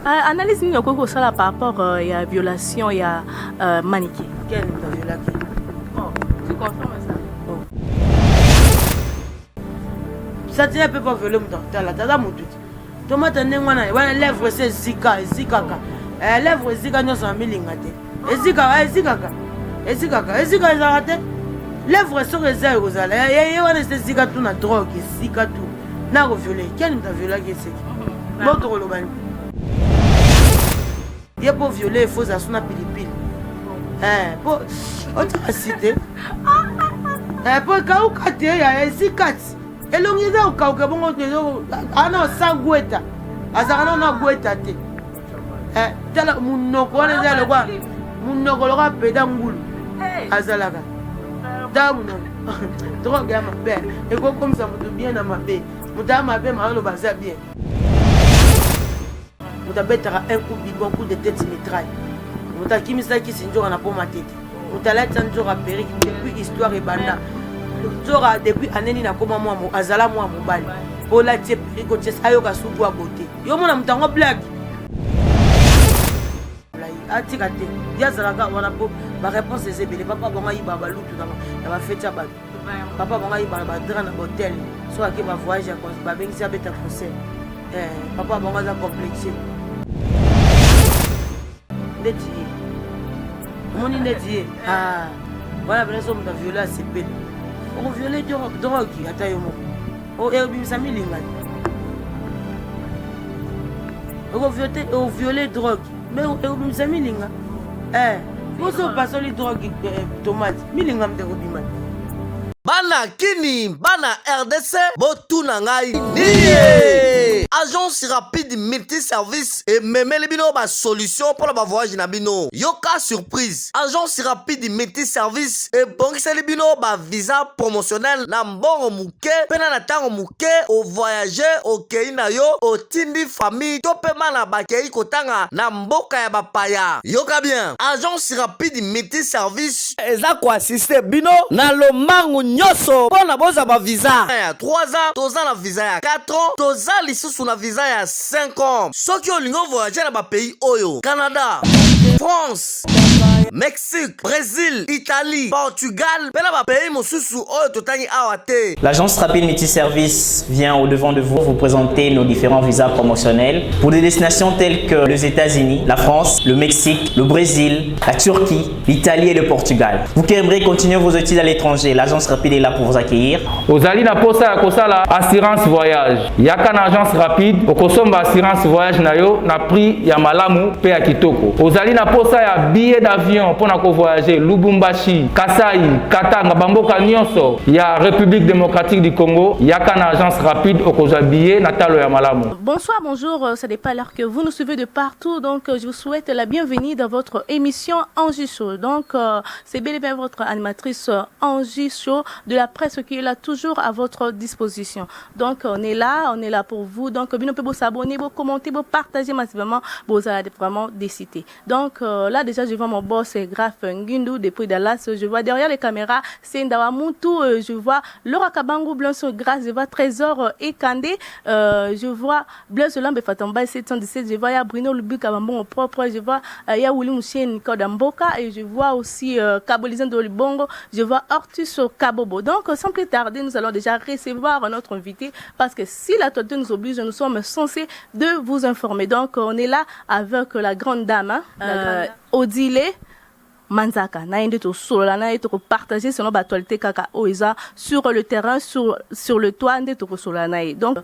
Analyse nini okoko sala par rapport ya violation ya Maniké. Quel t'a violé? Oh, tu confirmes ça? Oh. Ça tient peut pas violer mon docteur là, t'as mon tout. Tomate ndengwana, wana lèvre c'est zika, zikaka. Lèvre zika nyo sa milinga te. Ezika ezarate. Lèvre sur les ailes ozala. Wana c'est zika tout na drogue, zika tout. Na ko violer. Quel t'a violé qui c'est? L'autre kolobani. Il pour violer, il faut ça sur la pilipili. Pour autre cité. Pour ka ukate ya zikati. Elongiza ukauke bongo tezo ana sangweta. Azakana na gweta te. Tala munoko wana zalo kwa. Munoko loka peda ngulu. Azalaka. Damuno. Drogue ya mabe. Eko comme ça mutu bien na mabe. Muta mabe ma lo baza bien. Muta betara un coup de tête mitraille. Muta kimisa ki sinjora na poma tete. Muta la tanjora péri depuis histoire et banda. Zora depuis année na koma moi azala moi mobali. Ola tie péri ches ayoka suku a beauté. Yo mona mutango black. Atika te. Ya zalaka wana po ba réponse c'est belé papa bonga yiba ba lutu na ba fête ba. Papa bonga yiba ba dra na hôtel. So aki ba voyage à cause ba bengisa beta conseil. Papa bonga za complexé. Ndeti. Moni ndeti. Voilà ben so mta violer c'est belé. On violer drogue ata yo moko. O bimisa milinga. On violer drogue. Mais on bimisa milinga. Vous passez les drogues tomates. Milinga mte robima. Bana kini, bana RDC, botuna ngai. Niye! Agence rapide multi-service et même les bino ba solution pour le voyage na bino. Yoka surprise. Agence rapide multi-service et bon les bino ba visa promotionnel na mbongo muke, pena na tango muke au voyager au kei na yo, au tindi famille, to pema na ba kei kotanga na mboka ya bapaya. Yoka bien. Agence rapide multi-service eza ko assister bino na lomangu nyoso pona boza ba visa ya 3 ans, toza na visa ya 4 ans, toza lisusu na visa ya 5 ans. Soki olingo voyager na ba pays oyo: Canada, France, Mexique, Brésil, Italie, Portugal, pena ba pays mosusu oyo totangi awate. L'agence rapide multi-service vient au devant de vous présenter nos différents visas promotionnels pour des destinations telles que les États-Unis, la France, le Mexique, le Brésil, la Turquie, l'Italie et le Portugal. Vous qui aimeriez continuer vos études à l'étranger, l'agence rapide est là pour vous accueillir. Ozali na posa ya kosala assurance voyage. Yaka na agence rapide okosomba assurance voyage na yo na prix ya malamu pe ya kitoko. Ozali na posa ya billet d'avion pour na ko voyager Lubumbashi, Kasai, Katanga, bamboka nyonso ya République démocratique du Congo. Yaka na agence rapide okozwa billet na talo ya malamu. Bonsoir, bonjour, ça n'est pas l'heure que vous nous suivez de partout, donc je vous souhaite la bienvenue dans votre émission Angie Show. Donc c'est bel et bien votre animatrice Angie Show de la presse qui est là toujours à votre disposition. Donc on est là pour vous. Donc bien on peut vous s'abonner, vous commenter, vous partager massivement, vous allez vraiment décider. Donc là déjà je vois mon boss Graf Ngundu depuis Dallas, je vois derrière les caméras c'est Ndawamuntu, je vois Laura Kabangu Blanc Grâce, je vois Trésor Ekandé, je vois Blaise Lambe Fatamba 717, je vois Bruno Lubuka Bambon propre, je vois ya Willy Mouchen Kodamboka et je vois aussi Kabolizan de Libongo, je vois Ortus Kabobo. Donc sans plus tarder, nous allons déjà recevoir notre invité parce que si la totalité nous oblige, nous sommes censés de vous informer. Donc on est là avec la grande dame, Odile Manzaka. Naïnde to solo, naïnde to partager selon l'actualité kaka oiza sur le terrain, sur le toit, naïnde to solo naï. Donc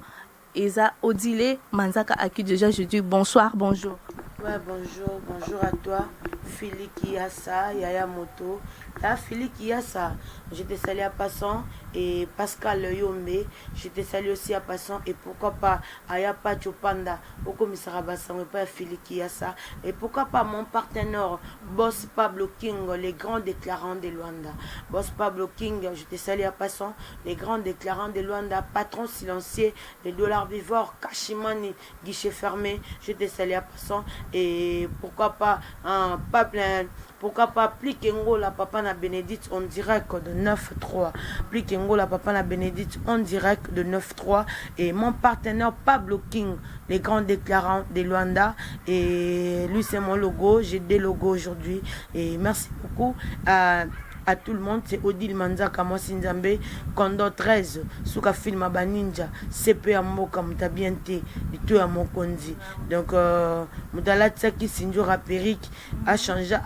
Isa Odile Manzaka à qui déjà je dis bonsoir, bonjour. Ouais, bonjour à toi, Philippe Kiassa, Yaya Moto. Là, Philippe Kiassa, je te salue à passant, et Pascal Yombe, je te salue aussi à passant, et pourquoi pas Ayapa Chopanda, au commissariat Bassan, et pas Philippe Kiassa, et pourquoi pas mon partenaire, Boss Pablo King, les grands déclarants de Luanda. Boss Pablo King, je te salue à passant, les grands déclarants de Luanda, patron silencieux, les dollars vivants, Kashimani, guichet fermé, je te salue à passant, et pourquoi pas un pourquoi pas Plikengo la papa na Bénédicte en direct de 9-3. Plikengo la papa na Bénédicte en direct de 9-3. Et mon partenaire Pablo King, les grands déclarants de Luanda. Et lui c'est mon logo, j'ai des logos aujourd'hui. Et merci beaucoup à tout le monde. C'est Odile Manzaka, moi Sinzambe, Kondo 13, Souka Film Abaninja, CP Amoka, Mutabiente, Itu Amokondi. Donc, Moutala Tsaki Sinjora Peric a changé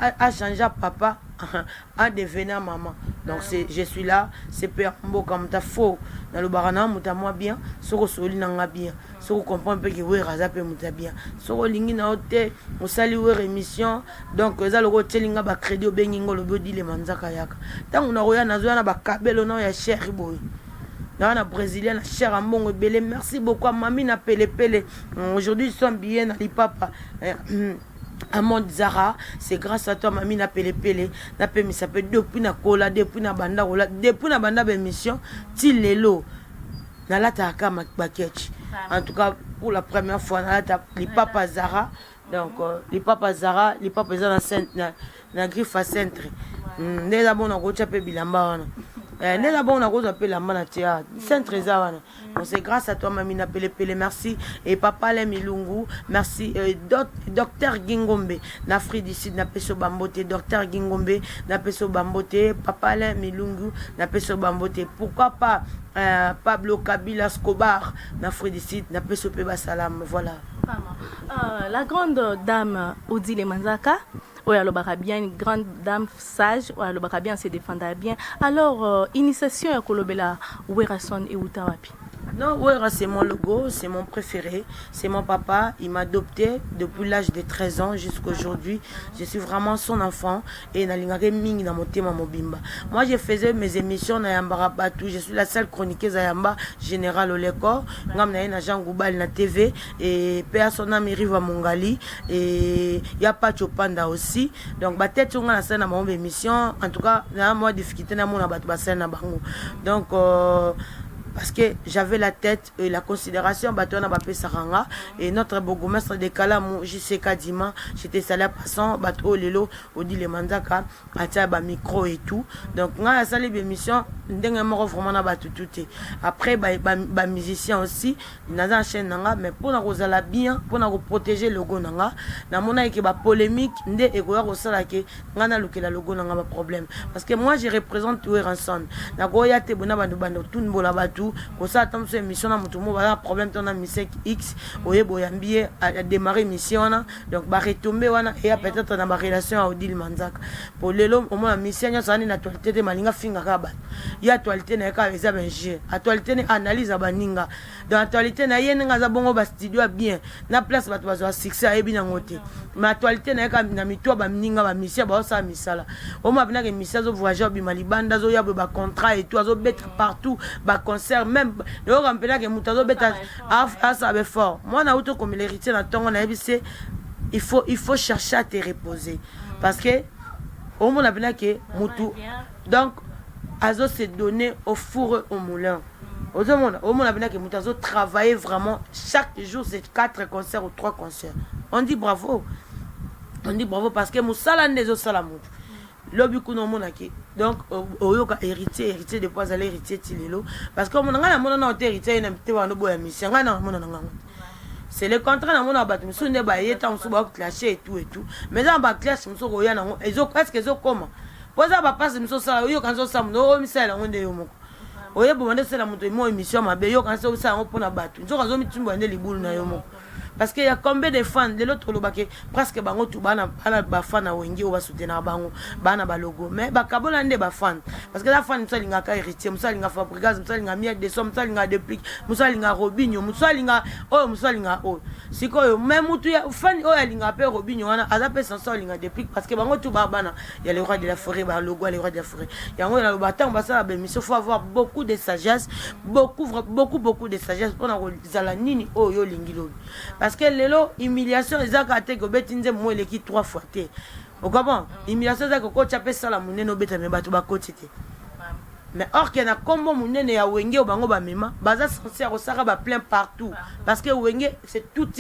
papa en devenant maman. Donc, je suis là, CP Amoka, Mutafo, dans le barana, Mutamoi bien, Soko Soli Nanga bien. Soko comprend un peu que oui, Razape Mutabien. Soko Lingi na hote, Moussali ou émission. Donc, ça le rote linga ba crédit au Beningo, le body le Manzaka Yaka. Tant on a roya na zoya na ba kabelo no ya cher boy. Dans la brésilienne, la chère Ambongo Belé. Merci beaucoup à Mami na Pele Pele. Aujourd'hui, ils sont bien dans les papas. Amond Zara, c'est grâce à toi, Mami na Pele Pele. Na pe mi s'appelle depuis na Kola, depuis na Banda Rola, depuis na Banda Bémission, Tilelo. Nalata Akama Baketch. En tout cas, pour la première fois, Nalata, les papas Zara. Donc, les papas Zara, les papas Zara na griffe à centre. N'est d'abord on a gros chapé bilamba. N'est d'abord on a gros appelé la manatia. Centre Zara. Donc, c'est grâce à toi, Mami na Pele Pele. Merci. Et papa Lem Ilungu. Merci. Docteur Gingombe. Nafri d'ici, na peso bambote. Docteur Gingombe, na peso bambote. Papa Lem Ilungu, na peso bambote. Pourquoi pas Pablo Kabila Escobar, Nafri d'ici, na peso peba salam. Voilà. La grande dame Odile Manzaka. Oui, alors bien, une grande dame sage, oui, alors bien, se défendra bien. Alors, initiation à Kolobela, Werason et Utawapi. Non, Wera, c'est mon logo, c'est mon préféré, c'est mon papa. Il m'a adopté depuis l'âge de 13 ans jusqu'à aujourd'hui. Je suis vraiment son enfant et moi, je faisais mes émissions dans Yambara Batou. Je suis la seule chroniqueuse à Yamba, Général Oleko. Je suis Jean Goubal na TV et Péa Sonami Riva Mongali et il y a pas Chopanda aussi. Donc, peut-être on a la scène dans mon émission. En tout cas, moi, difficulté dans mon scène. Donc, parce que j'avais la tête et la considération Batona Bapé Saranga et notre bourgmestre de Kalamou JCK Dima, j'étais salé passant Bato Lelo Odile Manzaka atia ba micro et tout. Donc on a salé l'émission ndenge moko vraiment na batu tout. Après ba musicien aussi dans une chaîne nanga mais pour na kozala bien pour na protéger le logo nanga na mona ke ba polémique ndé ekoya kosala ke ngana lokela logo nanga ba problème parce que moi je représente Weranson na goya te bona bandu bando tout mbola batu ko ça tant cette émission na mutu mo ba problème ton na musique X oye boyambie a démarrer émission na donc ba retomber wana et peut-être na ba relation à Odile Manzaka pour lelo au moins mission ça ni na actualité de malinga finga ka ba ya actualité na ka eza benje actualité ni analyse abaninga dans actualité na yene nga za bongo ba studio bien na place ba to succès a ebi na ngote mais actualité na ka na mitwa ba mninga ba mission ba sa misala au moins bina ke mission zo voyager bi malibanda zo ya ba contrat et tout zo bête partout ba concert même le rampena que mutazo beta a ça fort moi na auto comme l'héritier na tongo na ebissé il faut chercher à te reposer parce que au monde a bien que mutu donc azo se donner au four au moulin au monde a bien que mutazo travailler vraiment chaque jour c'est 4 concerts ou 3 concerts on dit bravo parce que musala ndezo sala mutu lobi kuno monaki donc oyoka héritier de pas aller héritier tilelo parce que mon ngana mona na héritier na mte wa no boya mission ngana mona na ngana c'est le contrat na mona batu musu ne ba yeta musu ba clasher et tout mais ça ba clash musu ko yana ezo est-ce que ezo comment poza ba passe musu sala oyoka nzo sam no misala ngonde yo moko oye bo mande sala mutu mo émission mabe yo kan so sa ngopona batu nzo kan zo mitumba ndeli libulu na yo moko parce qu'il y a combien de fans de l'autre lobake presque bango tout bana ba fan na wengi oba soutenir bango bana ba logo mais ba kabola nde ba fan parce que la fan musalinga ka héritier musalinga Fabregas musalinga miette de somme musalinga déplique musalinga Robinho musalinga sikoyo même mutu ya fan alinga pe Robinho wana azape sans linga déplique parce que bango tout bana il y a le roi de la forêt ba logo le roi de la forêt yango na batang ba ça ba mission faut avoir beaucoup de sagesse beaucoup de sagesse pour na zala nini yo lingilo parce que lelo humiliation ezaka te ko betinze mo eleki 3 fois te o comment humiliation ezaka ko chape sala munene obeta me bato ba kotite mais or qu'il y a combo munene ya wenge o bango ba mema baza sincère o saka ba plein partout parce que wenge c'est toute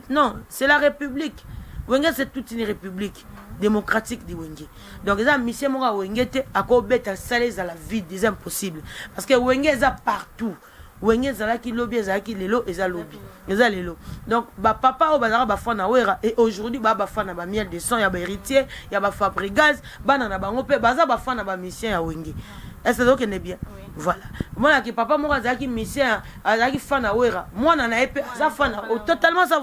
non c'est la République Wenge c'est toute une république démocratique di Wenge. Donc ça mission moko Wenge te akobeta salé à la vie des impossibles parce que Wenge est partout. Wenge zalaki lobby ezalaki lelo eza lobby eza lelo. Donc ba papa o bazara ba fana wera et aujourd'hui ba fana ba miel de sang ya ba héritier ya ba Fabrigaz bana na bango pe baza ba fana ba mission ya Wenge. Est-ce que c'est bien? Voilà. Moi qui papa moi azalaki mission azalaki fana wera moi na epé za fana totalement ça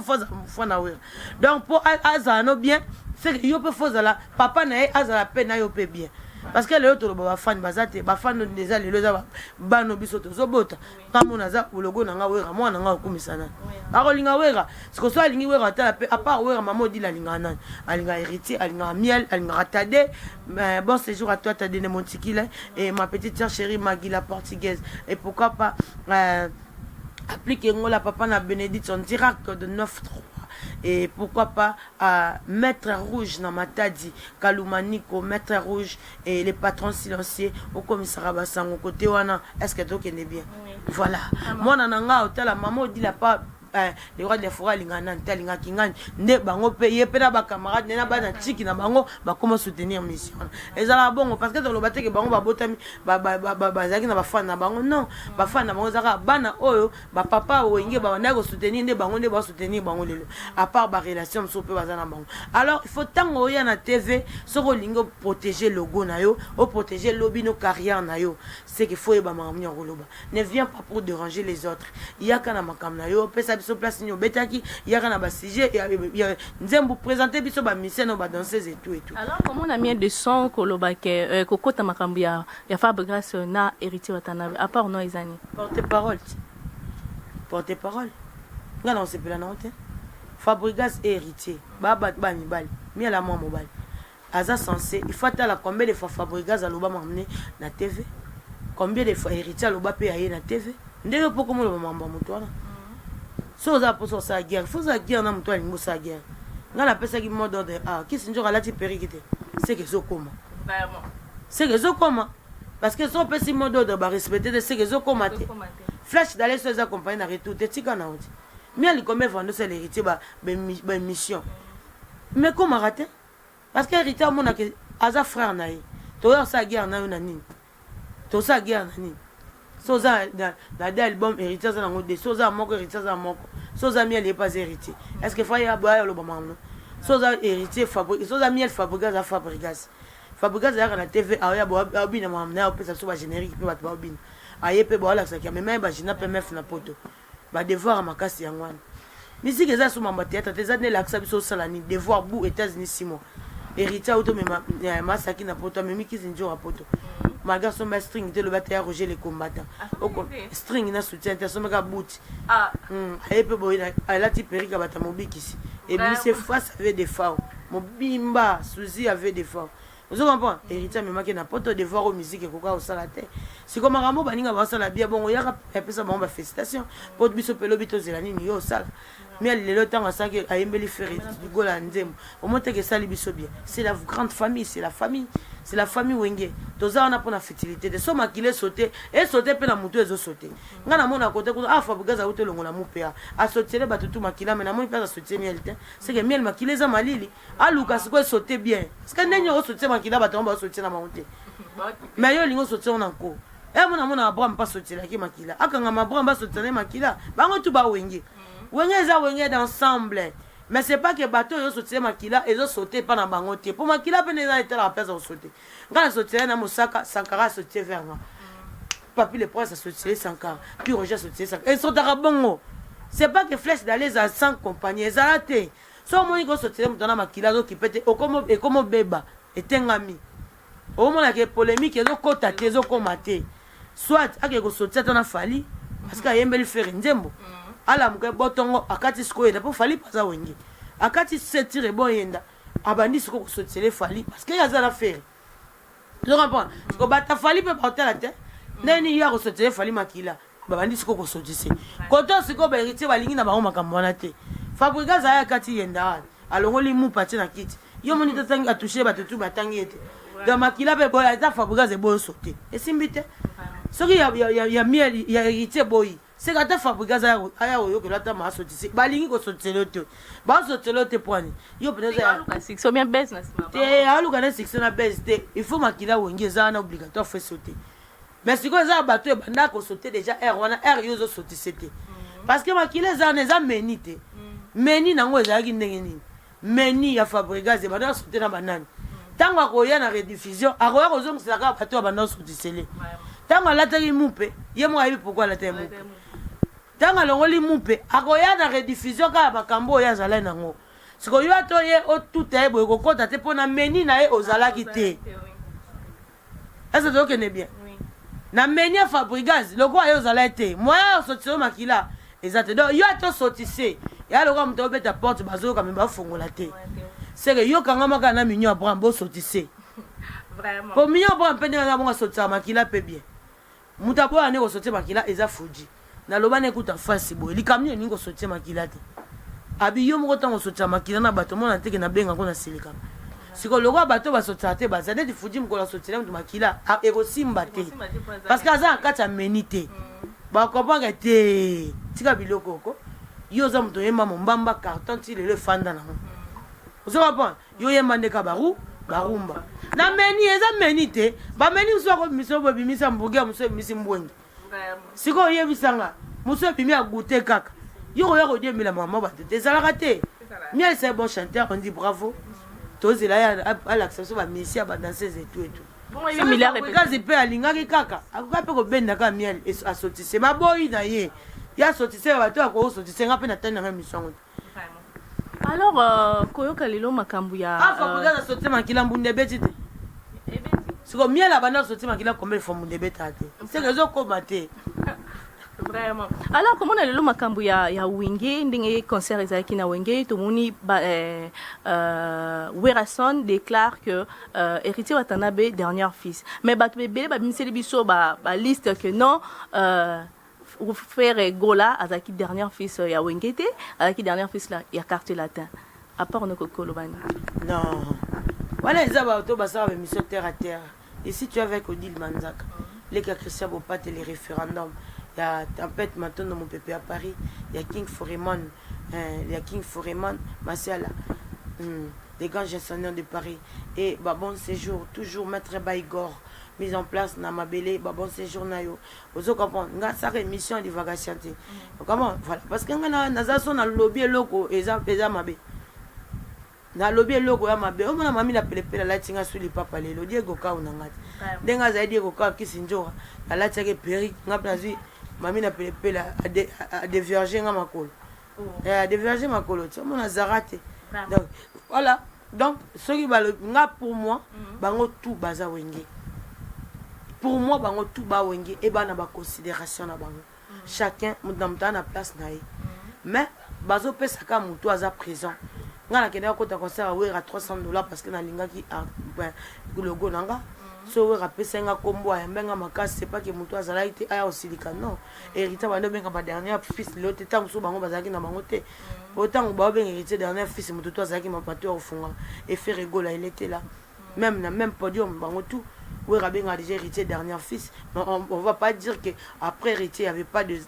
fana wera. Donc pour azano bien c'est que yo peut faire la papa na azala pe na yo pe bien. Parce que les autres bafan bazate bafan déjà les loza bano bisoto zobota kama unaza ulogo na ngawera mwana nga okumisana bako linga wera siko so alingi wera ta pe à part wera maman dit la linga nan alinga héritier alinga miel alinga ratade bon séjour à toi t'as donné mon tikila et ma petite sœur chérie Maggie la portugaise et pourquoi pas appliquer ngola papa na Bénédicte on dira que de 9-3. Et pourquoi pas Maître Rouge dans Matadi, Kaloumaniko, Maître Rouge et les patrons silencieux au commissariat Bassango côté wana. Est-ce que tu connais bien? Voilà. Moi nananga hôtel la maman dit la pas les rois des forêts lingana ntalinga kingani nde bango payer pe na ba camarade na ba na tiki na bango ba comment soutenir mission. Et ça la bon parce que dans le bateau que bango ba botami ba zaki na ba fan na bango non ba fan na bango zaka bana oyo ba papa wenge ba na go soutenir nde ba soutenir bango lelo à part ba relation so pe bazana bango. Alors il faut tango ya na TV soko lingo protéger logo na yo o protéger lobby no carrière na yo c'est qu'il faut ba mamni ngoloba ne viens pas pour déranger les autres il y a kana makam na yo pe biso place ni obetaki yaka na ba sujet ya nzembo présenter biso ba mission ba danseuse et tout. Alors comment on a mis de son koloba ke kokota makambo ya Fabrigaz na héritier watana à part no izani porte-parole ngana on se pela na honte Fabrigaz et héritier baba bani bali mi la moi mobile aza censé il faut la combien de fois Fabrigaz aloba m'amener na TV combien de fois héritier aloba pe aye na TV ndenge poko mo loba mamba mutwana. So za pour ça guerre faut ça guerre na mto alingo sa guerre ngala pesa ki mode d'ordre qui sinjo alati perikite c'est que zo koma vraiment c'est que zo koma parce que so pesi mode d'ordre ba respecter c'est que zo koma te flash d'aller sur les accompagner na retour te tika na oti mi ali comme vendre c'est l'héritier ba mission mais comment rater parce que héritier mon que aza frère na yi to sa guerre na yo na nini to sa guerre na nini soza na des albums héritiers za ngo de soza moko héritiers za moko soza miel est pas héritier est-ce que faya ba lo bama no soza héritier Fabrigaz soza miel Fabrigaz a Fabrigaz ya na TV aya bo abina mamna pesa so ba générique pe ba obina aye pe bo la sa ki même ba jina pe mef na poto ba devoir makasi yangwana musique za so mamba théâtre te za ne laksa biso sala ni devoir bu États-Unis 6 mois héritier auto mema masaki na poto memi kizinjo a poto malgré son string de le batteur Roger les combattants string na soutien personne ka boot et puis boy elle a type perika bata mobikisi et puis c'est face avec des femmes mobimba souzi avec des femmes vous comprenez héritier même qui na poto de voir au musique et koka au salate c'est comme ramo baninga ba sala bien bon ya pesa ba félicitations pour biso pelo bito zelani ni yo sala mais le temps à ça que ayembeli ferry du gola nzembo au moins que ça libiso bien c'est la grande famille c'est la famille Wenge toza on a pour la fertilité de so makile sauter et sauter pe na mutu ezo sauter ngana mona côté ko Fabrigaz a uté longola mupea a sauter ba tutu makila mais na moni pas sauter miel c'est que miel makile za malili a Lucas ko sauter bien parce que nenyo o sauter makila ba tomba sauter na monter mais yo lingo sauter on encore et mona Abraham pas sauter la ki makila akanga Abraham ba sauter na makila bango tu ba Wenge Wenge d'ensemble. Mais c'est pas que bateau yo sauter makila et yo sauter pas na bango te. Pour makila pe neza était la place au sauter. Quand sauter na Mosaka Sankara sauter vers moi. Papi le prince a sauter Sankara. Puis Roger sauter Sankara. Et sauter bongo. C'est pas que flèche d'aller à 100 compagnies ezalate. So moni ko sauter mutana makila zo ki pete okomo beba etengami. Au moment que polémique ezo kota te ezo komate. Soit ake ko sauter tana fali parce que yembeli faire nzembo. Ala muke botongo akati siko yenda po fali paza Wenge akati setire bo yenda abandi siko ko sotele fali parce que yaza la faire tu comprends ko bata fali pe porter la tête neni ya ko sotele fali makila babandi siko ko sotise koto siko ba héritier balingi na bango makambo na te Fabrigaz aya akati yenda alongoli mu pati na kiti yo moni tatangi atoucher batutu batangi ete da makila pe boya ta Fabrigaz e boyo sote esimbite soki ya miel ya héritier boyi c'est que ta fabriquer ça aya oyo que lata ma sorti balingi ko sorti loto ba sorti loto poani yo peut-être c'est bien baisse na sima te alu kana section na baisse te il faut makila wenge za na obligatoire faut sauter mais si ko za bato banda ko sauter déjà air wana air yo zo sorti c'était parce que makila za na za menite meni nango ezaki ndenge nini meni ya fabriquer ze banda sauter na banani tango akoya na rediffusion akoya kozongisa ka bato banda sorti sele tango alataki mupe ye mo ayebi pourquoi alataki mupe tango alongoli mupe akoya na rediffusion kaka makambo oyo azalaki nango sikoyo ato ye otuta ye boye kokota te mpo na meni na ye ozalaki te ese tokende bien na meni ya fabrigaz lokola ye ozalaki te moya osotise oyo makila eza te donc yo ate osotise ya lokola moto obeta porte bazoyoka me bafongola te seke yokanga kaka na mignon abraham bosotise po mignon abraham mpe ndenge na bongo asotisaka makila mpe bien moto aboya nde kosotise makila eza fuji naloba na ekuta fasi boye likamio eningi kosotise makila te abi yo moko ntango osotisa makila na bato mona teke na benga ngo na silikama siko lokola bato basotisaka te baza neti fuji mokolo asotisa moto makila ekosimba te parce que aza na kati ya meni te bakomprendre te tika biloko oko yo oza moto oyemba mombamba carton ti lelo efanda nango ozokomprendre yo oyemba ndeka barumba na meni eza meni te bameni mosu akomisa bobimisa mbuge mosu ebimisi mbwengi siko oyebisanga mosu ebimi agute kaka yo koya kodiembela mama bato te ezalaka te miel c'est bon chanteur on dit bravo tozela ya alakisa biso bamisi ya badanseuse etu kazi mpe alingaki kaka akoka mpe kobenda kaka miel asotise baboyi na ye ye asotise bato akoosotise nga mpe na tani nanga émission te alors koyoka lelo makambo ya fabriquer asotise makila mbunda ebeti te siko miel abanda asotise makila combien fois mbunda ebetaka te seke ezokoma te. Vraiment. Alors, comment on a le makambu ya Wenge, ndenge concert ezalaki na Wenge, tout moni Werason déclare que héritier Watanabe dernier fils. Mais bato bébé ba bimseli biso ba liste que non frère Gola azaki dernier fils ya Wenge te, azaki dernier fils là ya quartier latin. À part no kolobani. Non. Voilà les abato basa ba mission terre à terre. Ici tu es avec Odile Manzaka. Les cas Christian Bopat et les référendums. Il y a Tempête maintenant dans mon pépé à Paris. Il y a King Foreman. Il y a King Foreman. Marcella. Des grands gestionnaires de Paris. Et bon séjour. Toujours Maître Baïgor. Mise en place dans ma belle. Bon séjour. Vous comprenez. Nga ça émission de vagation. Comment? Voilà. Parce que nga na son lobby loco. Eza mabe. Na lobby logo ya mabe o mona mami la pelepela la tinga suli papa lelo Diego ka unangati denga za Diego ka kisinjora la la tsake peri ngapna zwi mami na pelepela a déverger nga makolo a déverger makolo to mona zarate donc voilà donc ce qui va nga pour moi bango tout baza Wenge pour moi bango tout ba Wenge et bana ba considération na bango chacun mudamta na place na ye mais bazo pesa ka mutu aza présent ngana kenda ko ta concert wera $300 parce que na lingaki logo nanga so wera pesa nga kombo ya mbenga makasi c'est pas que mutu azala ite aya osilika non héritier bando benga ba dernier fils l'autre temps so bango bazaki na bango te autant ba benga héritier dernier fils mutu to azaki mapato ofunga et faire rigola il était là même na même podium bango tout wera benga déjà héritier dernier fils on va pas dire que après héritier il y avait pas de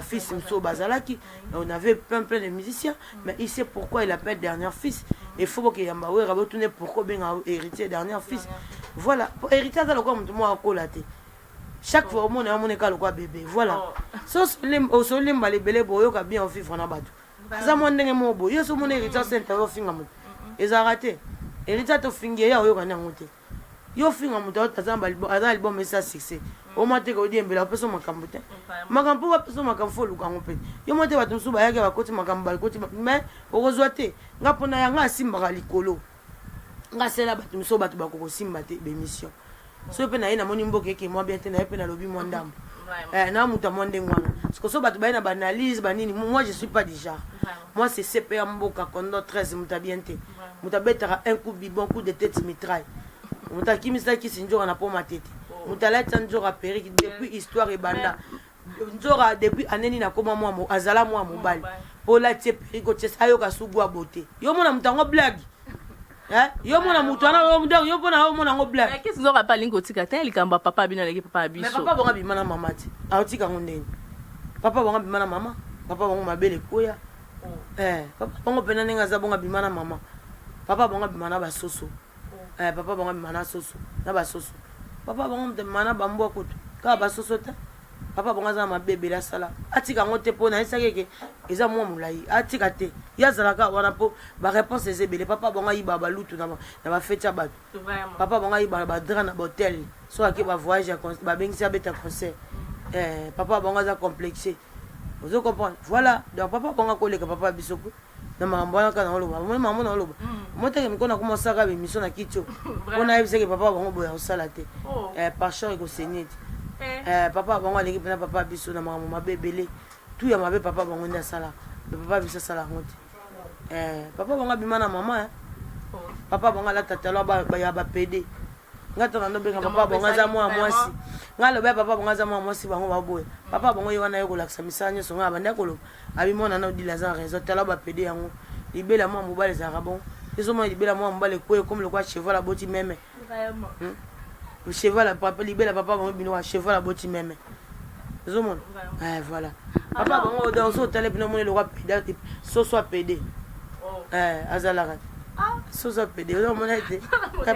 fils mso bazalaki on avait plein de musiciens mais il sait pourquoi il appelle dernier fils il faut que yamba wera botourner pourquoi benga héritier dernier fils voilà héritier ça le quoi moi akola te chaque fois on est ka le quoi bébé voilà so solim ba lebele boyo ka bien vivre na bato ça mon ndenge mo boyo so mon héritier c'est un finga mo ezarate héritier to fingi ya oyo kana ngote yo finga muto azamba album esa succès o mate ko diembela peso makambo te makambo wa peso makambo luka ngope yo mate batu suba yake bakoti makambo bakoti mais okozwa te ngapona yanga asimba likolo nga sela batu so batu bakoko simba te be mission so pe na ina moni mboke ke moi bien te na pe na lobi moi ndambo na muta monde ngwana parce so batu baina banalise banini moi je suis pas du genre moi c'est CPA mboka kondo 13 muta bien te muta betara un coup bibon coup de tête mitraille muta kimisa kisinjora na poma tete mutala tsanjora periki depuis histoire et banda njora depuis aneni na koma moi azala moi mobali pola tie periko tie sayo ka sugwa beauté yo mona mutango blague yo mona mutana yo mudang yo pona yo mona ngo blague qu'est-ce que va pas lingo tika te likamba papa bina leki papa biso mais papa bonga bimana mamati autika ngondeni papa bonga bimana mama papa bonga mabele koya papa bonga pena nenga za bonga bimana mama papa bonga bimana basoso papa bonga bimana soso na basoso papa bonga bimana bambo kutu ka basoso ta papa bonga za mabebe la sala atika ngote pona esakeke eza mwa mulai atika te yazalaka wana po ba réponse ezebele papa bonga yiba balutu na ba fete ba papa bonga yiba ba dra na hotel so ake ba voyage ba bengisa beta concert papa bonga za complexé vous comprenez voilà donc papa bonga koleka papa bisoko na mambona kana oloba moi maman na oloba moteke mikona kuma saka be mission na kitio ona yebiseke papa bonga boya osala te par chance ko senye papa bonga leki pena papa biso na mama mabebele tout ya mabe papa bonga nda sala papa biso sala ngote papa bonga bimana mama papa bonga la tatalo ba ya ba pede ngato na ndobenga papa bonga za mwa mwasi ngalo ba papa bonga za mwa mwasi bango baboye papa bongo yona yo kolakisa misanya so ngaba ndakolo abimona na odila za réseau tala ba pede yango libela mwa mobale za rabon eso mwa libela mwa mobale koye comme le quoi cheval la boti meme Vraiment. le cheval papa libela papa bongo bino wa cheval la boti meme eso mon voilà papa bongo dans so tala bino mon le roi pede so soit pede azala so soit pede on mon été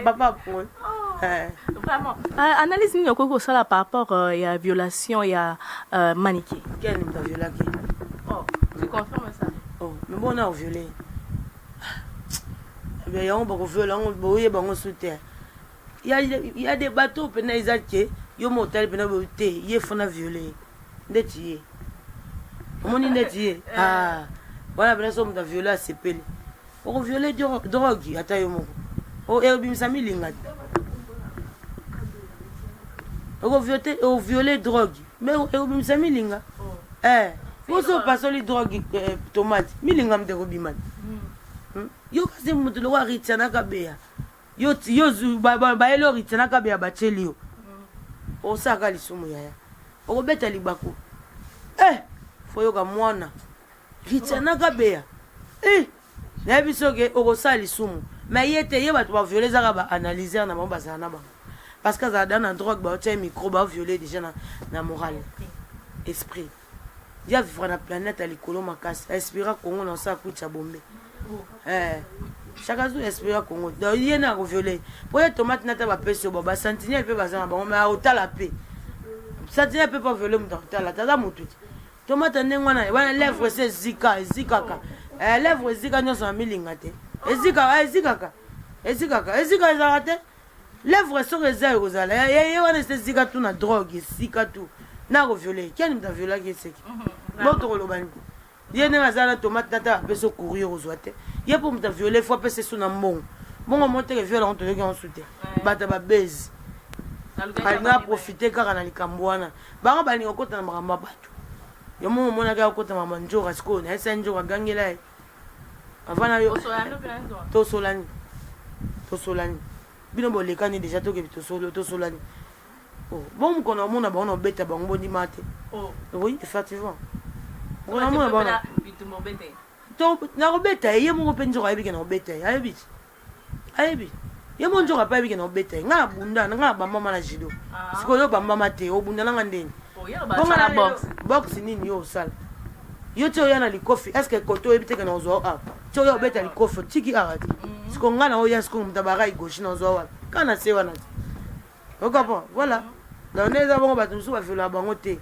papa bongo Vraiment. Analyse ni okoko sala par rapport ya violation ya maniqué. Quel nous a violé qui? Oh, tu confirmes ça? Oh, mais bon on a violé. Mais on va violer, on va ouiller bon sous terre. Il y a des bateaux pendant les alqués, yo motel pendant le thé, il faut na violer. Ndetié. Comment on ndetié? Ah. Voilà, ben ça on a violé c'est pelé. On violer drogue, attends yo mon. Oh, et bim sami lingat. On violer drogue. Mais on bim sami linga. Vous so pasoli drogue tomate. Milinga mde robiman. Yo kasi mutu lo ritana kabea. Yo zu ba elo ritana kabea bacheli yo. O saka lisumu yaya. O beta libako. Foyo ka mwana. Ritana kabea. Na biso ke o sali lisumu. Mais yete ye batu ba violer zaka ba analyser na mamba sana ba. Parce que ça donne un drogue ba tient micro ba violer déjà na moral esprit. Dia vivre na planète alikolo makasi. Espira Congo na sa kucha bombe. Chaque jour espira Congo. Donc il na violer. Pour les tomates na ta ba peso ba sentinelle pe ba za ba mais autant la paix. Sentinelle peut pas violer mon docteur la ta mutu. Tomate ndengwana wana lèvre c'est zikaka. Lèvre zika nyo sa milinga te. Ezikaka ezarate. Lèvre sur les airs aux allées. Et on est zika tout na drogue, zika tout. Na violé. Qui nous a violé qui c'est? L'autre le ban. Il y a des zala tomate nata peso courir aux ouates. Il y a pour me violer faut passer sous na bon. Bon on monte le viol on te le en soute. Bata ba base. Alina profiter car na likambwana. Ba ba ni okota na mama batu. Yo mo mona ga okota mama njora sko na esa njora gangela. Avant yo to solani. Bino bolekani déjà to ke to solani. Oh, bon qu'on a mon abon bête bon bon mate. Oh, oui, effectivement. On a mon abon. To na robete, ye mo penjo ka ebike na robete. Ayebit. Ye mo njoka pa ebike na robete. Nga bunda nga ba mama na jido. Sikolo ba mama te o bunda nga ndeni. Oh, ya ba sala box. Box nini yo sala. Yo to yana li kofi. Est-ce que koto ebite ke na ozo a? To yo beta li kofi tiki arati. Siko nga na o ya siko mtabara gauche na ozo wa. Kana sewa na. Okapa, voilà. Dans les avons battu sur la violence bangoté.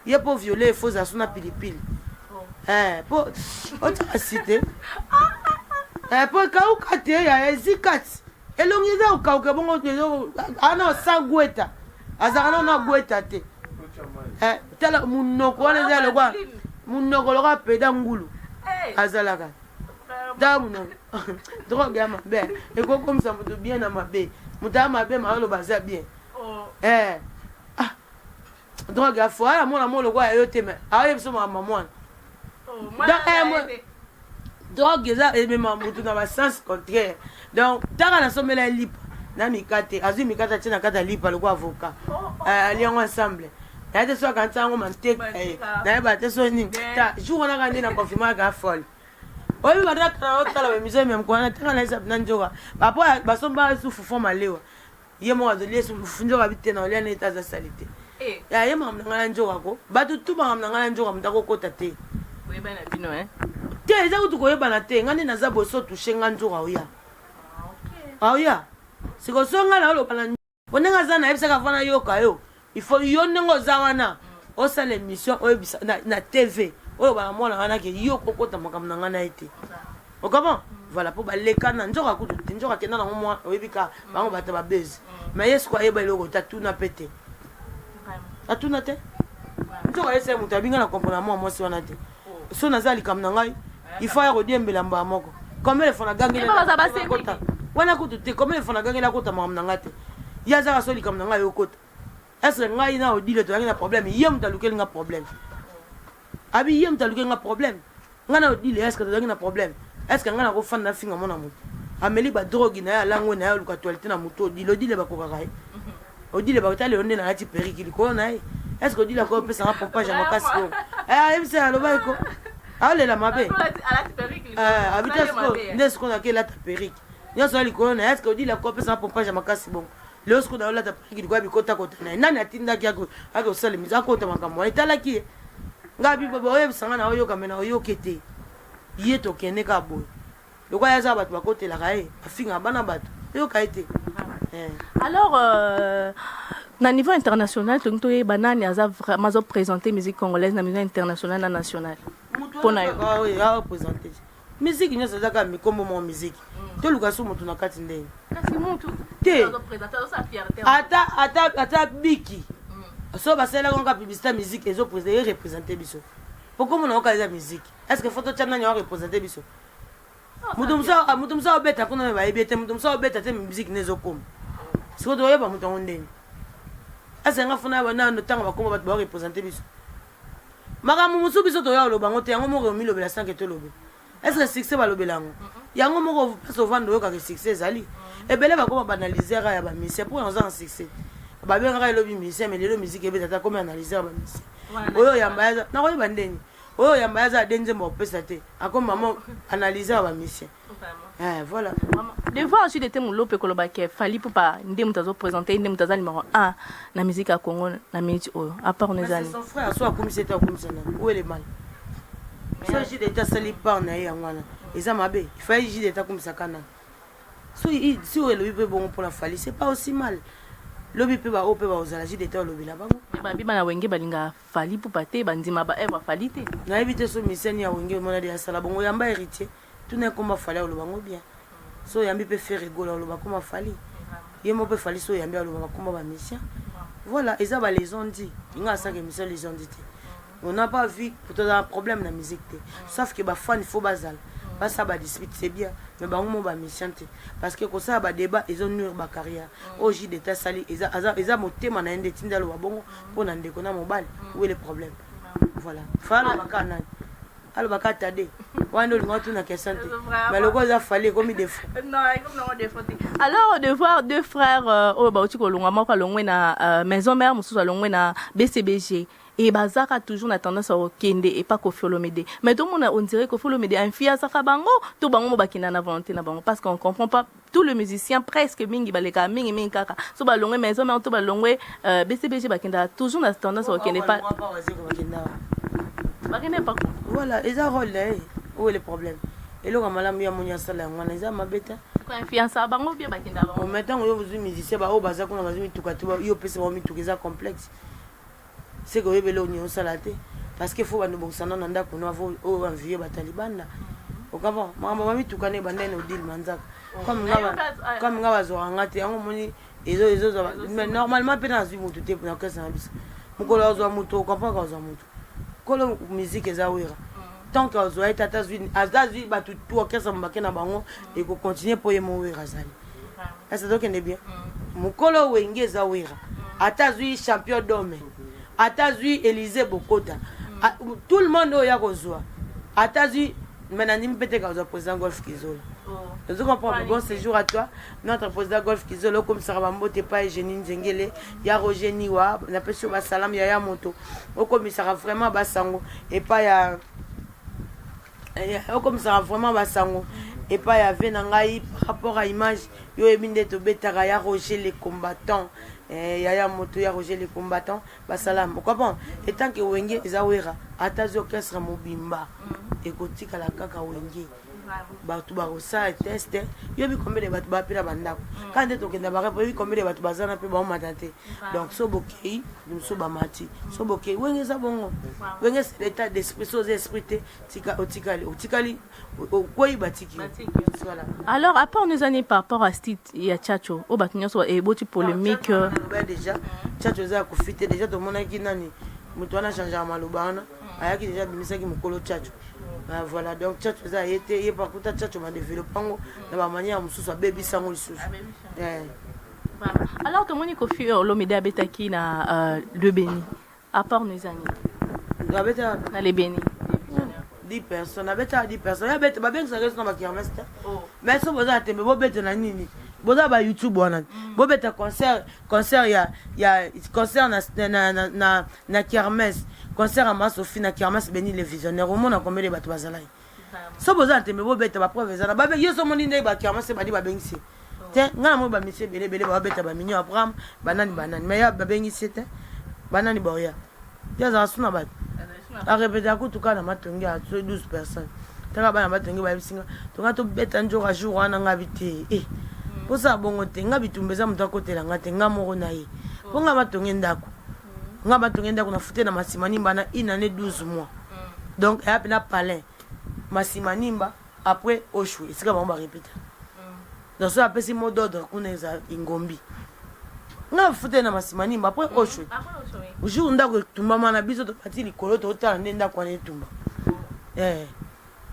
Il y a pour violer il faut assumer pilipili. Pour autre cité. Pour kaou kate ya zikat. Et l'ongiza au kaou ka bongo ana sangweta. Azarana na gweta te. Tala munoko wala za lokwa. Munoko lokwa peda ngulu. Azalaka. Damuno. Drogue ya mabe. Et comme ça me bien na mabe. Muta mabe ma lo baza bien. Drogue à foi, moi le roi est témé. Arrive sur ma maman. Drogue est même tout dans le sens contraire. Donc, tant qu'on a sommé la lip, Namikate, Azumi Kata Tina Kata Lipa, le roi avocat. Allions ensemble. Il y a des soins quand on m'a dit, n'avait sonné. Jour on a gagné un confirmation à la folle. Oui, on a la maison, même quand on a tant les abnanjoa. Papa, Basomba souffre fond maléo. Il y a moi de lier sur le fond de habiter dans l'état de salité. ya ye makambo na ngai na nzoka ko bato tu makambo na ngai na nzoka moto akokota te te eza kutu koyebana te ngai nde naza boso touche nga nzoka oya aoya sikoso ngai naoloba na ondenge aza nayebisaka fana yoka yo ifo yo ndenge oza wana osala émission oyebisa na tv oyo bana mwana wana ke yo kokota makambo na ngai na ye te okama voilà mpo baleka na nzoka kutu te nzoka kenda nango mwa oyebika bango bato babese mais ye siko ayeba eloko tatuna mpe te atuna te nzoka yese moto abinga na komprena mwa mwasi wana te so naza likambo na ngai ifo ya kodiembela mbaa moko comme le fona gangela wana kutu te comme le fona gangela kota makambo na ngai te ye azaka so likambo na ngai yokota est-ce que ngai na odile toyangi na problème ye moto alukeli nga problème abi ye moto alukeli nga problème ngai na odile est-ce que toyangi na problème est-ce que ngai na kofanda na finga mona moto ameli badrogi na ye alango na ye aluka toilette na moto odile bakokaka ye odile bakotali onde na lati periki likolo na ye est-ce que odile akopesanga pompage ya makasi oyo ayebisa aloba eko aolela mabe abita siko nde siko nake elata periki nyonso ya likolo na ye est-ce que odile akopesanga pompage ya makasi bongo leo siku naolata periki likolo ya bikotakota na ye nani atindaki akosala misi akota makambo wana etalaki ye ngai biboba oyebisanga na oyoka me na oyoke te ye tokende ka boye lokola yaza bato bakotelaka ye bafinga bana bato oyoka ye te alors na niveau international tongi toyeba nani azo présenter musique congolaise na niveau international na national mpona yo aoprésente musique nyonso ezaka mikombo mwa musique toluka so motu na kati ndenge te ata biki so basalelaka nka publicité musique ezoreprésente biso pokomona oka eza musique est-ce que foto tia nani areprésente biso moto mosusu aobeta kuna me bayebi te moto mosusu aobeta te musique nezokoma siko toyeba moto yango ndeni ase nga funa banano ntango bakoma bato bareprésente biso makambo mosusu biso toya oloba yango te yango moko omilobela sanke tolobe est-ce que succès balobela yango yango moko place ovanda oyokaka succès ezali ebele bakoma banalisera ya bamisien mpo yango oza na succès babengaka elobi misien mais lelo musique ebetata komi analysera bamisien oyo yamba yaza nakoyeba ndeni oyo yamba yaza ade nzembo opesa te akomi mama analysera bamisien voilà devoir aussi dete molope kolobaki fali mpo pa nde moto azoprésente nde moto aza numéro 1 na musique ya congo na minute oyo apart on ezali son frère so akomisa ete akomisa nani où est le mal so jide ete asali part na ye yango wana eza mabe ifaye jide ete akomisaka nani si oyo elobi mpe bongo mpona fali c'est pas aussi mal lobi mpe bao mpe baozala jide ete olobela bango babiba na wenge balingaka fali pupa te bandima baevre fali te nayebi te so miseni ya wenge monade asala bongo yamba héritier tuna ekomba fali aloba ngo bien so oyambi mpe fe rigola oloba koma fali ye mo mpe fali so oyambi aloba bakomba bamisien voilà eza balezondi inga asaka émission lezondi te on n'a pas vu peut-être un problème na musique te sauf que bafan il faut bazala basa badispute c'est bien mais bango mo bamisien te parce que kosala badébat ezonuire bacarrière oyo jide ta sali eza motema na ye nde tindi aloba bongo mpo na ndeko na mobali où est le problème voilà fa alobaka nani alobaka tade wana olinga otuna question te mais loko eza fali ekomi défaut alors de voir deux frères oyo bauti kolongwa moko alongwe na maison mère mosusu alongwe na bcbg et bazaka toujours na tendance à okende et pas Koffi Olomide mais tout le monde on dirait que Koffi Olomide influencaka bango tout bango mo bakina na volonté na bango parce qu'on comprend pas tous les musiciens presque mingi baleka mingi kaka so balongwe maison mère to balongwe bcbg bakenda toujours na tendance à okende pas bakende pas voilà eza rôle là où est le problème et là malamu ya monya sala ngwana eza mabeta ko influence bango bien bakenda bango maintenant yo vous musicien ba o baza kuna bazimi tukatu yo pesa ba mi tukeza complexe c'est que oyebele onyo sala te parce que faut bando bosana na ndako no avo o envier ba taliban okava mama mami tukane bandene odil manzaka comme ngaba zo ngate yango moni ezo mais normalement pe na zwi mutu te na kasa bis mukolo zo mutu okapa ka zo mutu kolo musique ezawira tant que zo eta azazwi batu to kasa mbake na bango et ko continuer pour yemo wira zali ça donc est bien mukolo wenge ezawira atazwi champion d'homme atazwi Élysée Bokota tout le monde oya kozwa atazwi menani mpete ka zo président Golf Kizolo je comprends bon séjour à toi notre président Golf Kizolo comme ça va mbote pas Eugénie Nzengele ya Roger Niwa na peso ba salam ya moto au commissariat vraiment basango et pas ya au commissariat vraiment basango et pas y avait nangai par rapport à image yo ebinde to betaka ya Roger les combattants yaya moto ya Roger les combattants basalam pourquoi bon et tant que wenge ezawera atazi orchestre mobimba ekotika la kaka wenge batu bakosala test yobi combien de batu bapela bandako quand nde tokenda barepo yobi combien de batu bazana mpe baomata te donc so bokei so bamati so bokei wenge eza bongo wenge c'est l'état d'esprit so oza esprit te otikali okwei batiki voilà. Alors après on nous année par rapport à style ya Tchatcho au batunyo so et boti polémique déjà Tchatcho za kufite déjà to monaki nani mutu ana changer maloba wana ayaki déjà bimisaki mukolo Tchatcho. Voilà, donc Tchatcho a été, et par contre, Tchatcho m'a développé de la manière dont on a baby sans le sous. Alors que Monique Kofi, l'homme est abétaki na le Béni, à part nos amis. Na le Béni. 10 personnes, avec 10 personnes. Il y a bien que ça reste dans ma kermesse. Mais ça, vous avez vous bête na nini. Vous avez YouTube, vous bête concert, il y a concert na kermesse. Concert à Sophie na Kermas Béni les visionnaires au monde a combien de bateaux bazalai so boza te me bo beta ba preuve za ba yo so moni ndai ba Kermas ba di ba bengisi te ngana mo ba monsieur bele ba beta ba minyo Abraham banani mais ya ba bengisi te banani boria ya za suna ba a répéter ko tuka na matongi a 12 personnes taka ba na matongi ba bisinga tonga to beta njo ka jour wana ngabite posa bongo te ngabitumbeza mutwa kotela ngate ngamoro na ye bonga matongi ndako nga batongenda kuna fute na masimanimba na une année 12 mois donc ya pena palin masimanimba après oshwe esika bango ba répéter donc ça appelle si mot d'ordre kuna eza ingombi nga fute na masimanimba après oshwe jour ndako tumba mana biso to pati likolo to tala ndenda kwa ne tumba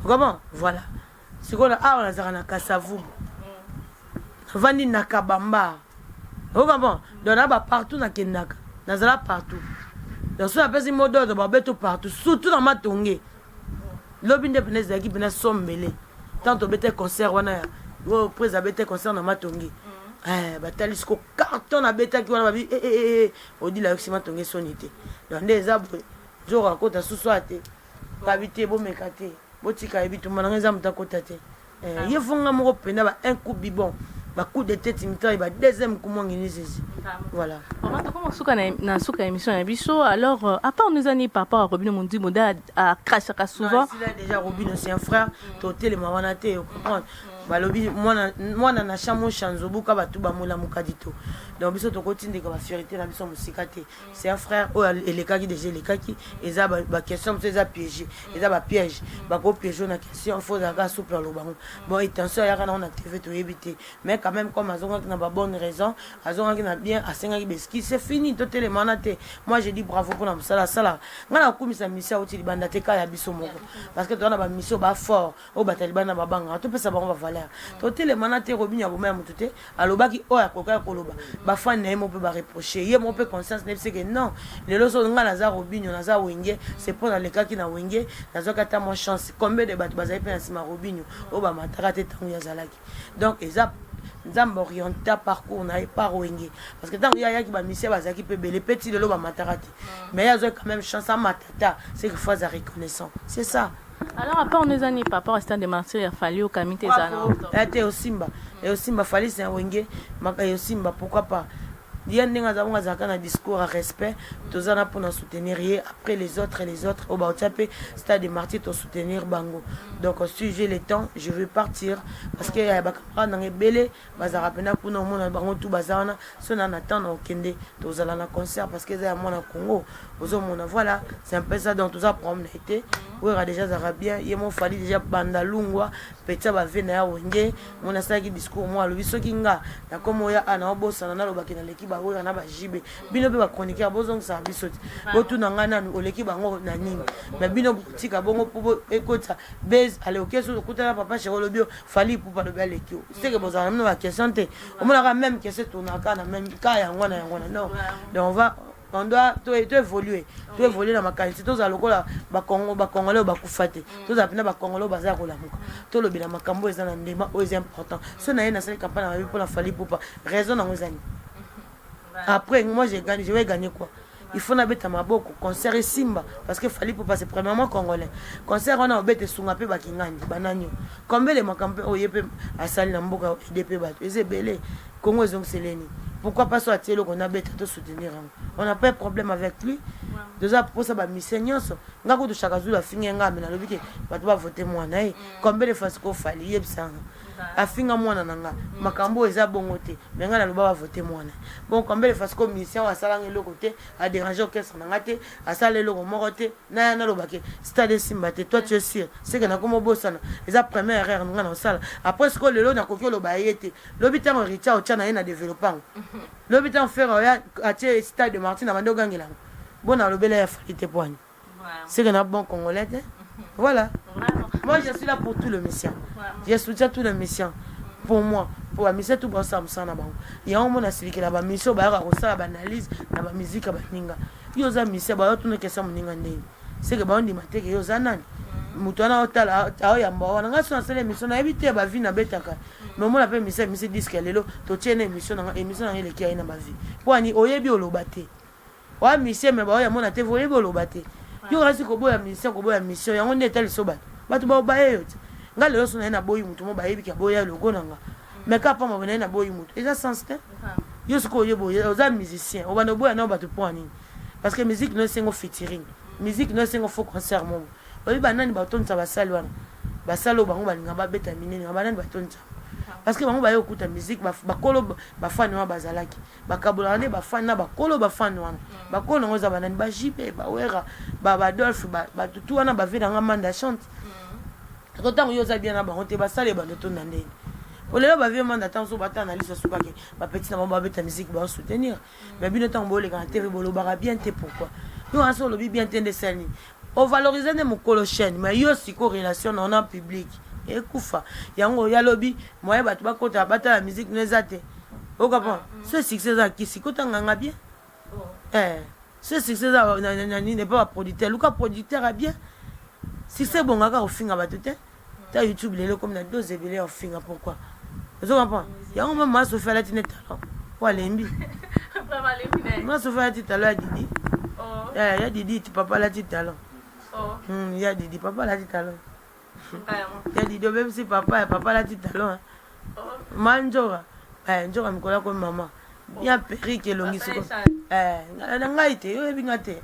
comment voilà sikola awa na zaka na Kasavubu vandi na Kabamba comment donc na ba partout na kendaka nazala partout donc ça appelle si mot d'ordre babeto partout surtout dans Matonge lobi nde pene zaki pene sombele tant obete concert wana yo presa bete concert na Matonge batali sko carton na beta ki wana babi odi la yoxima Matonge sonité donc nde zabwe jo rakota suswate kabite bo mekate botika ebitu mananga muta kota te yefunga moko pena ba un coup bibon ba coup de tête imitant et ba deuxième coup mongini sisi voilà on va comment souka émission ya biso alors à part nous années par rapport à Robino Mundi Moda à crachaka souvent déjà Robino c'est un frère toté le mawanate comprendre balobi mwana na chamo chanzobuka batu ba mola mukadito donc biso to kotinde ka ba fierté na biso musikate c'est un frère o elekaki déjà elekaki eza ba question eza piège eza ba piège ba ko piège na question faut daga souple lo bango bon attention ya kana on a TV to éviter mais quand même comme azonga na ba bonne raison azonga na bien asenga ki beski c'est fini to tele manate moi je dis bravo pour na sala sala ngana kumisa misa otili banda te ka ya biso moko parce que to na ba mission ba fort o bataliban na ba banga to pesa bango ba valeur to tele manate Robinya bo même tuté alobaki o ya koka koloba ba fan na mo pe ba reprocher ye mo pe conscience ne c'est que non le loso ngana za Robinyo na za wenge c'est pour dans les cas qui na wenge na zo kata mo chance combien de bat bazai pe na sima Robinyo o ba mataka te tangu ya zalaki donc eza nzambe orienté parcours na pas wenge parce que tant il y a qui ba mission bazaki pe belé petit le lo ba mataka te mais il y a quand même chance à matata c'est que fois à reconnaissant c'est ça. Alors après on nous a ni papa au stade de martyr il fallait au comité zana était au Simba et au Simba fallait c'est un wenge maka au Simba pourquoi pas il y a un discours à respect tous en pour nous soutenir après les autres au Baotiapé stade de martyr to soutenir bango donc si j'ai le temps je vais partir parce que ya bakara na belé bazara pena kuna mona bango tout bazana sona natana okende tous ala na concert parce que za mona Congo ozo mona voilà c'est un peu ça donc tous a promené été oui déjà ça va bien il m'ont fallu déjà bandalungwa petit ba vena ya wenge mona ça qui discours moi le biso kinga na comme ya ana obosa na lo bakina l'équipe oui on a ba jibe bino be ba chroniqueur bozong sa biso botu na ngana oleki bango na nini mais bino tika bongo po ekota base ale okeso kuta papa chéro le bio fali pour pas le bel ekio c'est que bozana na question te on a même que c'est tonaka na même ka ya ngwana non donc on doit tout évoluer dans ma qualité tous à lokola ba congolais ba kufate tous apena ba congolais baza ko la muka to lobi na makambo ezana ndema o est important so na yena sali campagne pour la fali pour pas raison na ngozani après moi je vais gagner quoi il faut nabeta maboko concert et simba parce que fallait pour passer premièrement congolais concert on a obete sunga pe bakingani bananyo kombele makampe oyepe asali na mboka DP bato ezebele Congo ezong seleni pourquoi pas soit tielo qu'on a bête de soutenir on n'a pas de problème avec lui déjà pour ça ba mission ngako de chaque jour la finga ngame na lobike bato ba voter moi na kombele fasi ko fali yebsanga afinga mwana nanga makambo eza bongote mais ngana loba ba voter mwana bon kombele fasi ko mission asala ngelo côté a déranger au caisse nanga te asala lelo morote na na lobake stade simba te toi tu es sûr c'est que na komo bosana eza première erreur ngana sala après ce que lelo na kokyo loba yete lobita ngo richa o tchana na développement lobita faire ya atie stade de Martin na bando gangela bon à lobela ya falite poigne c'est que na bon congolais voilà. Moi je suis là pour tout le mission. Je soutiens tout le mission. Pour moi, pour la mission tout ça me semble bon. Il y a un monde à celui qui a la mission ba ra ça ba analyse na ba musique ba ninga. Yo za mission ba tout ne question ninga ndeni. C'est que ba on dit maté que yo za nani. Mutana otala ya mbawa nga so na mission na éviter ba vie na betaka. Mais moi la pe mission disque lelo to tiene mission na émission na ile ki aina ba vie. Pour ani oyebi olobate. Wa mission me ba ya mona te voyebi olobate. Yo rasi ko boya mission yango ndetali so bato bato ba baye yote nga lelo so na boyi mutu mo bayebi ka boya logo nanga mais ka pa mo na boyi mutu eza sens te yo siko yebo oza musicien o bana boya na bato point nini parce que musique no sengo featuring musique no sengo faux concert mo oyi banani ba tonta basali wana basalo bango balinga ba beta minene banani ba tonta parce que bango ba yo kuta musique ba kolo ba fan wa bazalaki ba kabulane ba fan na ba kolo ba fan wana ba kolo ngoza banani ba jipe ba wera ba Adolphe ba tutu wana ba vina ngamanda chante ko tango yo za bien na bango te ba sale ba ndoto na ndeni olelo ba vie manda tanzo ba ta analyse suka ke ba petit na ba beta musique ba soutenir mais bino tango bo le ka TV bolo ba bien te pourquoi yo en solo bien te de sani on valoriser ne mukolo chaîne mais yo siko relation on en public ekufa yango ya lobi moye bato bakota bata la musique nezate o comprend ce succès za kisi kota nganga bien ce succès za nani n'est pas producteur luka producteur a bien si c'est bon ngaka ofinga bato te ta YouTube lelo comme na dose belé ofinga pourquoi vous comprend yango même moi so fait la tine talent wa lembi vraiment lembi moi so fait la tine talent Didi ya Didi tu papa la tine talent ya Didi papa la tine talent ya Didi même si papa la tine talent manjora njora mikola ko mama ya perike longi siko na ngaite yo ebinga te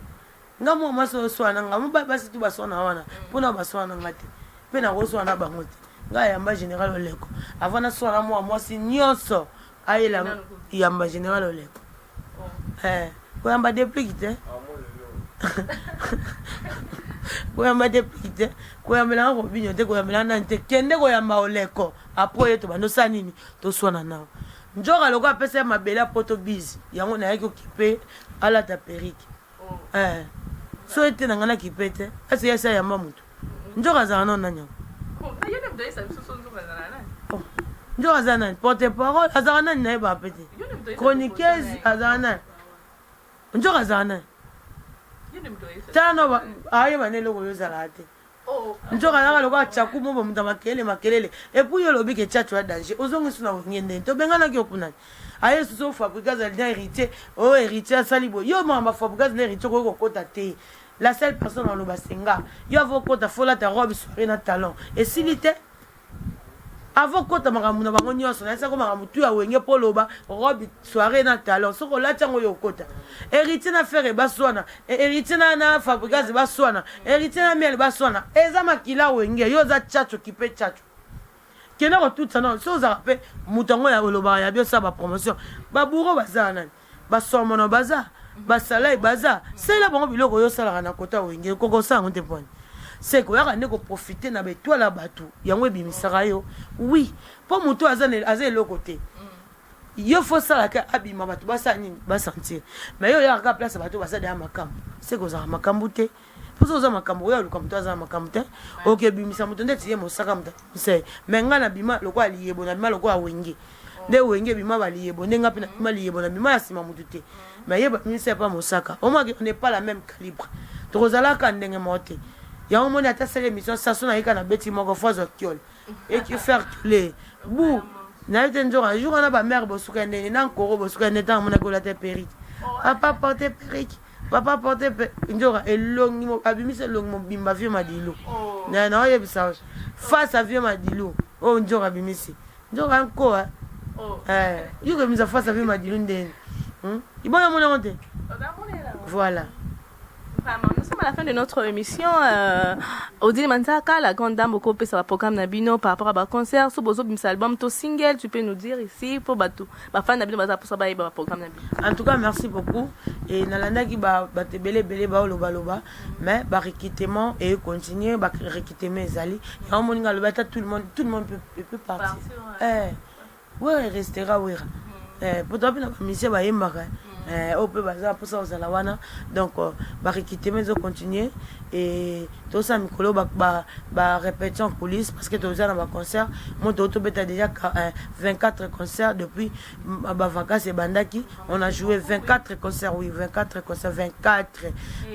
ngamo maso swana ngamo basi tu basona wana pona basona ngate pena go swana bangote nga yamba général oleko avant swana moi si nyonso ayela yamba général oleko ko yamba déplicité ko yamba déplicité ko yamba na robinyo te ko yamba na nte kende ko yamba oleko après to bano sanini to swana na njora loko apesa mabela poto busy yango na yaki okipe ala ta perike so ete na ngana kipete asi yasa yamba mutu njora za non nanya njora za nan porte parole azana nan na ba pete chroniqueuse azana njora za nan tano ba aye banelo ko yozala te njora na loko achaku mo bomuta makelele et puis yo lobi ke chachu danger ozongi suna ngende to bengana ki okuna aye so fabriquer za lien héritier héritier salibo yo mama fabriquer na héritier ko kota te la seule personne dans le basenga yo avo kota fola ta robe soirée na talent et silite avant kota makamuna bango nyonso na sako makamutu ya wenge poloba robe soirée na talent soko la tango yo kota héritier na faire baswana héritier na fabriquer baswana héritier na miel baswana eza makila wenge yo za chacho kipe chacho kena ko tout ça non so za pe mutango ya oloba ya bio sa ba promotion ba bourreau bazana ba somono baza ba salai baza c'est là bon biloko yo sala na kota wenge koko sa ngonte pone c'est ko ya ne ko profiter na be toi la batu yango ebimisaka yo oui po mutu azane le côté yo faut ça la ka abima batu basa nini ba sentir mais yo ya ka place batu basa de makambo c'est ko za makambo te pour ça za makambo yo luka mutu za makambo te OK bimisa mutu ndeti ye mosaka mutu c'est menga na bima lokwa aliyebo na bima lokwa wenge nde wenge bima baliyebo ndenga pe na bima liyebo na bima ya sima mutu te mais ye ba c'est pas mosaka au moins on n'est pas la même calibre to kozala ka ndenge mote ya on mona ta sele mission ça sona ika na beti moko fozo kiol et qui faire les bou na ete njora jour on a ba mère bosuka ndene na nkoro bosuka ndeta mona ko la te perike papa porter perike papa porte njora elongi mo abimisa elongi mo bimba vieux madilo na yebisa face à vieux madilo oh njora abimisi njora encore yuko bimisa face à vieux madilo ndeni ibona mona monte voilà. Nous sommes à la fin de notre émission. Odile Manzaka, la grande dame, beaucoup de programme Nabino par rapport à un concert. Si vous avez un album, ton single, tu peux nous dire ici pour Batou. Ma fan Nabino pour ça, programme Nabino. En tout cas, merci beaucoup. Et Nalanda qui va te belé loba, mais réquitement et continuer, réquitement Zali. Et en moninga le bata tout le monde peut partir. Ouais, restera ouais. Pour toi, la mission va y marrer. On peut pour ça aux alawana donc réquiter mais on continue et tout ça Mikolo répéter en coulisses parce que tout ça dans un concert mon auto beta déjà 24 concerts depuis vacances et bandaki on a joué 24 concerts oui 24 concerts 24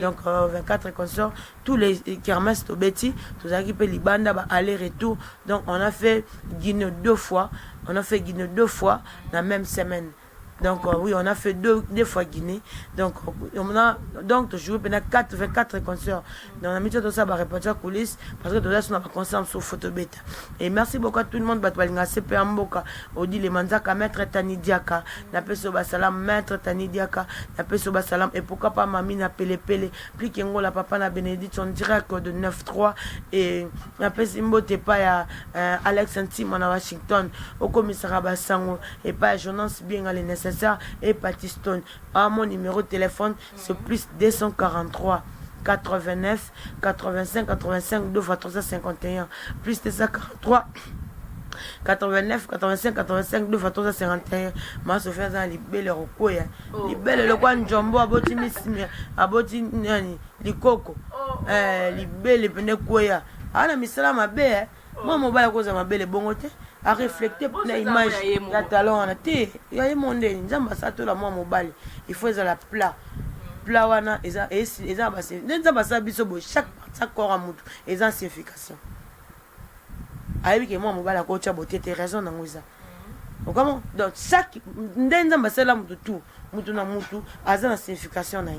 donc 24 concerts tous les kermesses to beti tout ça qui peut libanda aller retour donc on a fait Guinée 2 fois la même semaine. Donc oui, on a fait deux fois Guinée. Donc on a joué pendant 24 concerts. Donc on a mis tout ça à répéter coulisses parce que tout ça on a concert sur photo bêta. Et merci beaucoup à tout le monde batwalinga CP Mboka, Odile Manzaka, maître Tani Diaka, n'appelle Soba Salam, maître Tani Diaka, n'appelle Soba Salam et pourquoi pas mamie na Pele plus qu'engo la papa na Bénédicte en direct de 9-3 et n'appelle Simbo Tepa ya Alex Antime à Washington au commissariat Bassango et pas Jonas bien à nécessaire et Patistone. À mon numéro de téléphone, c'est plus 243 89 85 85 2 fois 351 plus 243 89 85 85 2 fois 351 ma Sophia dans libelle rokoya libelle le kwa njombo aboti misimi aboti nani likoko libelle pene koya ana misala mabe moi mobala koza mabele bongote à réfléchir pour l'image ya talon na te ya monde nzamba sato la moi mobile il faut la plat wana eza basi nzamba sa biso bo chaque corps amutu eza signification ayebi ke moi mobile ko cha boté te raison na ngoza comment donc chaque nzamba sala mutu na mutu aza na signification na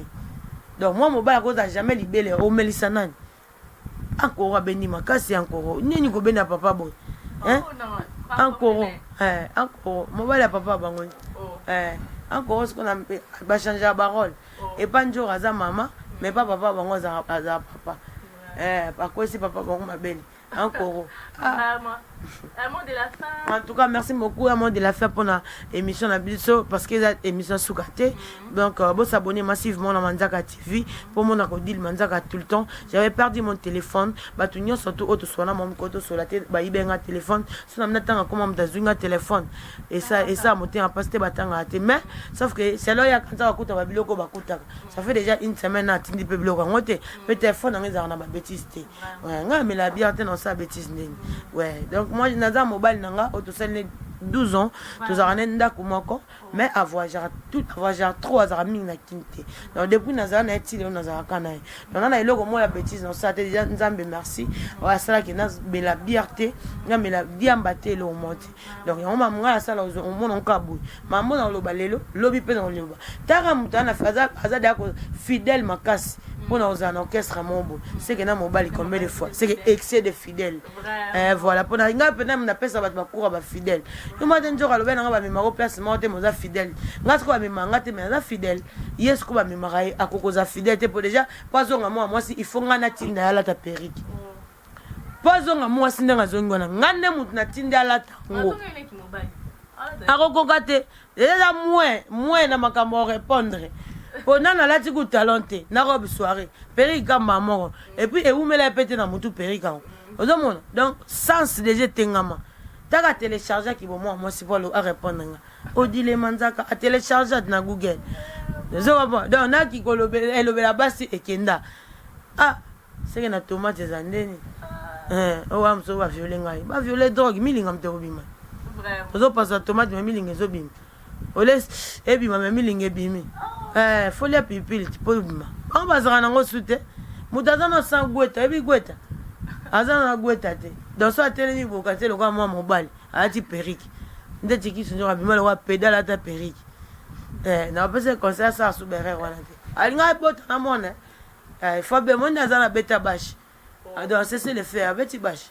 donc moi mobile ko jamais libélé o melisa nani encore beni makasi encore nini ko bena papa boy encore mobile papa bango encore ce qu'on a ba changer la parole et pas un jour aza maman mais pas papa bango aza papa par quoi si papa bango ma belle encore un mot de la fin. En tout cas, merci beaucoup à moi de la fin pour l'émission Nabiso parce que c'est émission sous-catée. Donc, vous s'abonnez massivement à Manzaka TV pour mon acodil Manzaka tout le temps. J'avais perdu mon téléphone. Batunyo surtout autre soit là mon côté sur la tête. Bah il un téléphone. Si on a tant comment me donner un téléphone et ça monter en passer batanga à mais sauf que c'est là il y a quand ça coûte à biloko bakuta. Ça fait déjà une semaine à tindi peu biloko ngote. Le téléphone on est dans ma bêtise. Ouais, mais la bière dans sa bêtise. Ouais, donc moi je n'ai pas mobile nanga auto 12 ans tous arane ndako moko mais avoir genre tout avoir genre 3 ans mingi na kinte donc depuis nazana na etile nazana kana donc na eloko moi la bêtise dans ça déjà nzambe merci wa sala ki nas bela biarte na mela diambate le monte donc on m'a mwa la sala on mon onkabu mambo na loba lelo lobi pe na loba tara mutana faza azada ko fidèle makasi pour nous en orchestre mombo c'est que na mobile combien de fois c'est que excès de fidèle voilà pour na nga pena na pesa bat makura ba fidèle il m'a dit njora lobe na nga ba memaro place monte moza fidèle nga ko ba memanga te mais na fidèle yes ko ba memara akokoza fidèle te pour déjà pas zonga moi si il faut nga na tinda ya la ta periki pas zonga moi si ndanga zongo na ngane mutu na tinda la ta ngo akokoka te déjà moins na makambo répondre pendant la lati ku talenté na robe soirée perika maman et puis et où me la pété na mutu perika odomona donc sens déjà tengama taka télécharger ki bon moi si pour répondre Odile Manzaka a télécharger na Google donc na ki kolobela la basi ekenda c'est que na tomate zandeni o am so va violer ngai ba violer drogue milinga mtobima vraiment ozo passa tomate milinga zobima oles ebima milinga ebimi folia pipili tipo bima on bazana ngo sute mutazana sans gweta ebi gweta azana gweta te dans so atelemi bokate le kwa moi mobile ati periki ndeti ki sunjo bima le wa pedala ta periki na pese concert ça subere wana te alinga bota na mona il faut bien mon dans la beta bash donc c'est le faire beti bash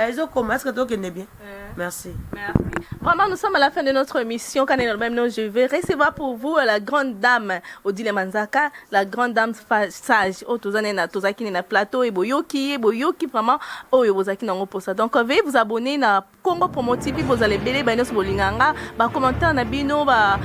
ils ont comment est-ce que toi connais bien merci. Vraiment, nous sommes à la fin de notre émission. Je vais recevoir pour vous la grande dame Odile Manzaka, la grande dame sage. Tozaki na plateau et boyoki vraiment bozaki nango pour ça. Donc veuillez vous abonner na Congo Promo TV, vous allez belé banos bolinganga, ba commentaire na bino, ba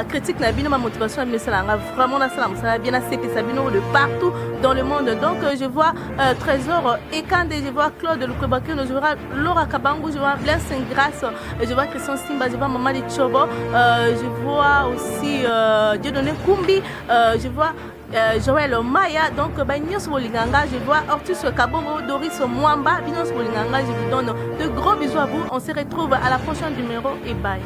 critique na bino, ma motivation na salanga. Vraiment na salam, ça va bien accepter sabino de partout dans le monde. Donc je vois Trésor Ekande, je vois Claude Lukebaki, je vois Laura Kabangu, je vois Blaise Grâce, je vois Christian Simba, je vois Maman Chobo, je vois aussi Dieudonné Kumbi, je vois Joël Maya, donc Bagnos Bolinganga, je vois Ortus Kabongo, Doris Mwamba, Binos Bolinganga, je vous donne de gros bisous à vous. On se retrouve à la prochaine numéro et bye.